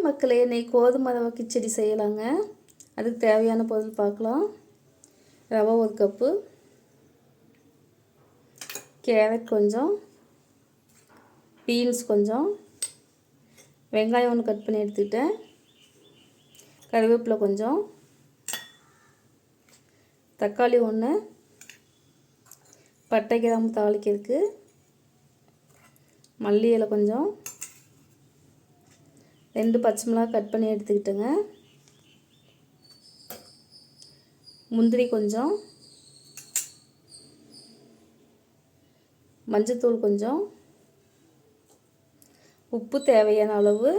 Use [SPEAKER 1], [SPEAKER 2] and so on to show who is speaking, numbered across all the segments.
[SPEAKER 1] மக்களே, இன்னைக்கு கோதுமை ரவை கிச்சடி செய்யலாங்க. அதுக்கு தேவையான பொருள் பார்க்கலாம். ரவை 1 கப்பு, கேரட் கொஞ்சம், பீன்ஸ் கொஞ்சம், வெங்காயம் 1 கட் பண்ணி எடுத்துக்கிட்டேன், கருவேப்பிலை கொஞ்சம், தக்காளி 1, பட்டை கிராம்பு தாளிக்கிறதுக்கு, மல்லி இலை கொஞ்சம், 2 பச்சை மிளகாய் கட் பண்ணி எடுத்துக்கிட்டேங்க, முந்திரி கொஞ்சம், மஞ்சத்தூள் கொஞ்சம், உப்பு தேவையான அளவு.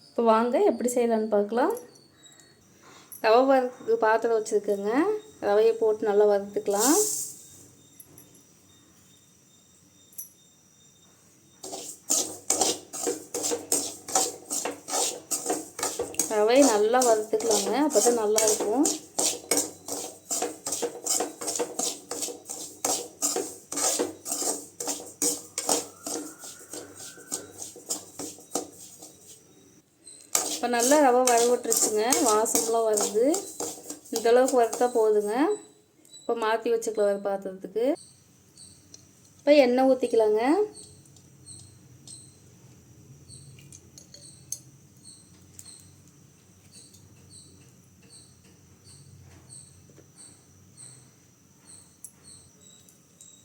[SPEAKER 1] இப்போ வாங்க எப்படி செய்யலான்னு பார்க்கலாம். ரவை வறுத்து பாத்திரம் வச்சுருக்கேங்க. ரவையை போட்டு நல்லா வறுத்துக்கலாம். ரவையை நல்லா வறுத்துக்கலாங்க, அப்போ தான் நல்லாயிருக்கும். இப்போ நல்லா ரவை வறுவட்டுருச்சுங்க, வாசம்லாம் வருது. இந்தளவுக்கு வறுத்தா போதுங்க. இப்போ மாற்றி வச்சுக்கலாம் வேறு பாத்திரத்துக்கு. இப்போ எண்ணெய் ஊற்றிக்கலாங்க.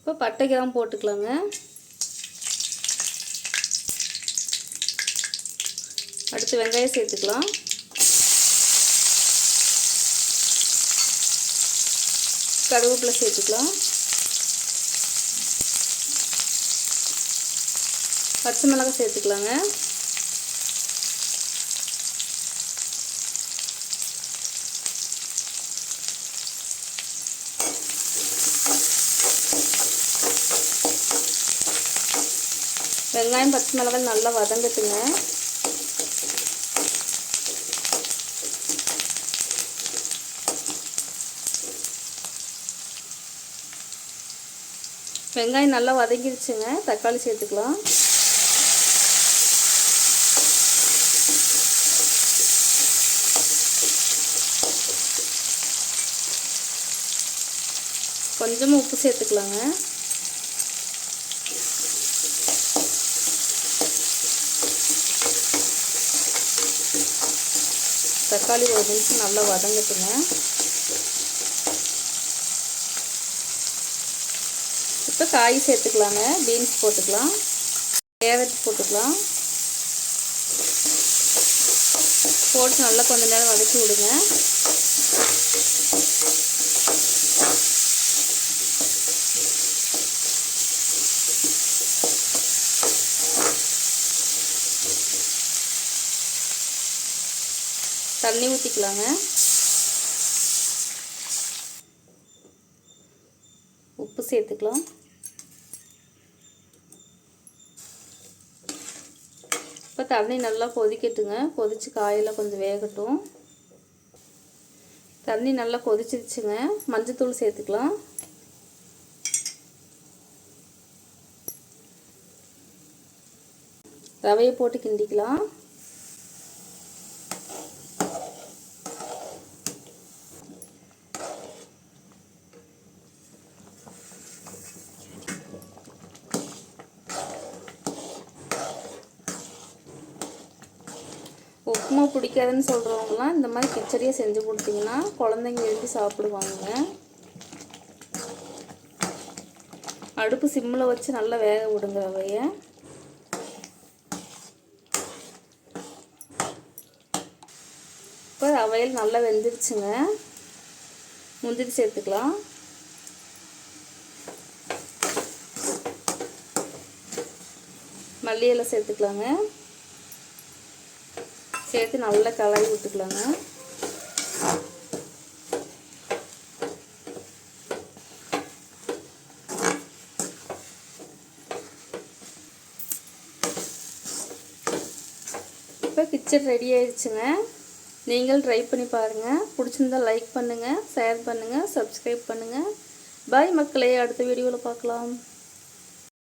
[SPEAKER 1] இப்போ பட்டை கிராம்பு போட்டுக்கலாங்க. அடுத்து வெங்காயம் சேர்த்துக்கலாம். கருவேப்பிலை சேர்த்துக்கலாம். பச்சை மிளகாய் சேர்த்துக்கலாங்க. வெங்காயம் பச்சை மிளகாய் நல்லா வதங்கட்டுங்க. வெங்காயம் நல்லா வதங்கிடுச்சுங்க. தக்காளி சேர்த்துக்கலாம். கொஞ்சமாக உப்பு சேர்த்துக்கலாங்க. தக்காளி 1 நிமிஷம் நல்லா வதங்கட்டுங்க. இப்போ காய் சேர்த்துக்கலாங்க. பீன்ஸ் போட்டுக்கலாம், கேரட் போட்டுக்கலாம். போட்டு நல்லா கொஞ்ச நேரம் வதக்கி விடுங்க. தண்ணி ஊற்றிக்கலாங்க. உப்பு சேர்த்துக்கலாம். இப்போ தண்ணி நல்லா கொதிக்கட்டுங்க. கொதிச்சு காயெல்லாம் கொஞ்சம் வேகட்டும். தண்ணி நல்லா கொதிச்சிருச்சுங்க. மஞ்சத்தூள் சேர்த்துக்கலாம். ரவையை போட்டு கிண்டிக்கலாம். உப்புமா பிடிக்காதுன்னு சொல்கிறவங்களாம் இந்த மாதிரி கிச்சடியை செஞ்சு கொடுத்தீங்கன்னா குழந்தைங்க விரும்பி சாப்பிடுவாங்க. அடுப்பு சிம்மில் வச்சு நல்லா வேக விடுங்க ரவையை. இப்போ ரவையில் நல்லா வெந்துருச்சுங்க. முந்திரி சேர்த்துக்கலாம். மல்லி இலை சேர்த்துக்கலாங்க. சேர்த்து நல்லா கலரி விட்டுக்கலாங்க. இப்போ கிச்சடி ரெடி ஆயிடுச்சுங்க. நீங்கள் ட்ரை பண்ணி பாருங்கள். பிடிச்சிருந்தால் லைக் பண்ணுங்கள், ஷேர் பண்ணுங்கள், சப்ஸ்கிரைப் பண்ணுங்கள். பாய் மக்களே, அடுத்த வீடியோவில் பார்க்கலாம்.